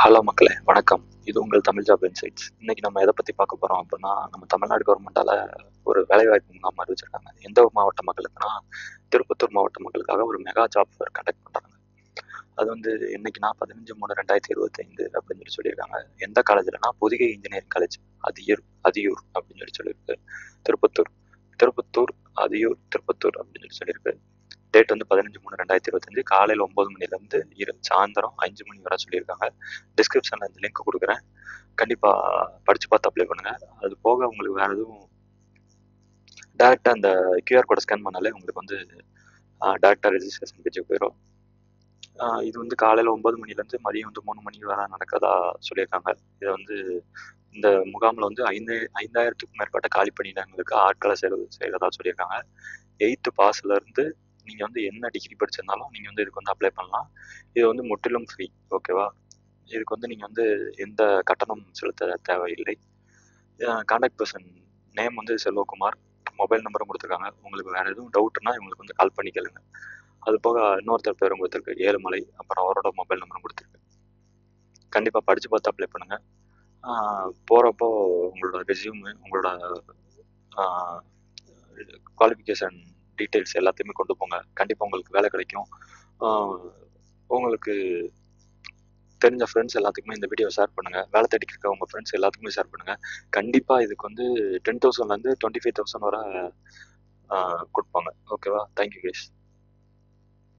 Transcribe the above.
Hello மக்களே, வணக்கம். இது உங்கள் தமிழ் ஜாப் இன்சைட்ஸ். இன்னைக்கு நம்ம எதை பத்தி பார்க்க போறோம் அப்படின்னா, நம்ம தமிழ்நாடு கவர்மெண்டால ஒரு வேலைவாய்ப்பு முகாம் அறிவிச்சிருக்காங்க. எந்த மாவட்ட மக்களுக்குன்னா, திருப்பத்தூர் மாவட்ட மக்களுக்காக ஒரு மெகா ஜாப் ஃபேர் கண்டக்ட் பண்றாங்க. அது வந்து என்னைக்குன்னா 15/3/2025 அப்படின்னு சொல்லியிருக்காங்க. எந்த காலேஜ்லன்னா, பொதிகை இன்ஜினியரிங் காலேஜ், அதியூர் அப்படின்னு சொல்லியிருக்கு. திருப்பத்தூர் திருப்பத்தூர் திருப்பத்தூர் அப்படின்னு சொல்லியிருக்கு. டேட் வந்து 15/3/2025 காலையில் 9 மணிலேருந்து சாயந்தரம் 5 மணி வரை சொல்லியிருக்காங்க. டிஸ்கிரிப்ஷனில் இந்த லிங்க் கொடுக்குறேன். கண்டிப்பாக படித்து பார்த்து அப்ளை பண்ணுங்கள். அது போக உங்களுக்கு வேறு எதுவும் டேரெக்டாக அந்த கியூஆர் கோடை ஸ்கேன் பண்ணாலே உங்களுக்கு வந்து டேரெக்டாக ரெஜிஸ்ட்ரேஷன் பேஜுக்கு போயிடும். இது வந்து காலையில் 9 மணிலேருந்து மதியம் வந்து 3 மணி வரை நடக்கிறதா சொல்லியிருக்காங்க. இதை வந்து இந்த முகாமில் வந்து 5000க்கும் மேற்பட்ட காலி பணியிடங்களுக்கு ஆட்களை செய்கிறதா சொல்லியிருக்காங்க. 8th பாஸ்லேருந்து நீங்கள் வந்து என்ன டிகிரி படிச்சிருந்தாலும் நீங்கள் வந்து இதுக்கு வந்து அப்ளை பண்ணலாம். இது வந்து முற்றிலும் ஃப்ரீ. ஓகேவா? இதுக்கு வந்து நீங்கள் வந்து எந்த கட்டணம் செலுத்த தேவையில்லை. கான்டாக்ட் பர்சன் நேம் வந்து செல்வகுமார், மொபைல் நம்பரும் கொடுத்துருக்காங்க. உங்களுக்கு வேறு எதுவும் டவுட்னா இவங்களுக்கு வந்து கால் பண்ணி கேளுங்க. அது போக இன்னொருத்தர் பேரும் கொடுத்துருக்கு, ஏழுமலை. அப்புறம் அவரோட மொபைல் நம்பரும் கொடுத்துருக்கு. கண்டிப்பாக படித்து பார்த்து அப்ளை பண்ணுங்கள். போகிறப்போ உங்களோட ரெஸ்யூமு, உங்களோட குவாலிஃபிகேஷன் டீட்டெயில்ஸ் எல்லாத்தையுமே கொண்டு போங்க. கண்டிப்பாக உங்களுக்கு வேலை கிடைக்கும். உங்களுக்கு தெரிஞ்ச ஃப்ரெண்ட்ஸ் எல்லாத்துக்குமே இந்த வீடியோ ஷேர் பண்ணுங்கள். வேலை தேடிட்டு இருக்க உங்கள் ஃப்ரெண்ட்ஸ் எல்லாத்துக்குமே ஷேர் பண்ணுங்கள். கண்டிப்பாக இதுக்கு வந்து 10,000லேருந்து 25,000 வரை கொடுப்பாங்க. ஓகேவா? Thank you guys.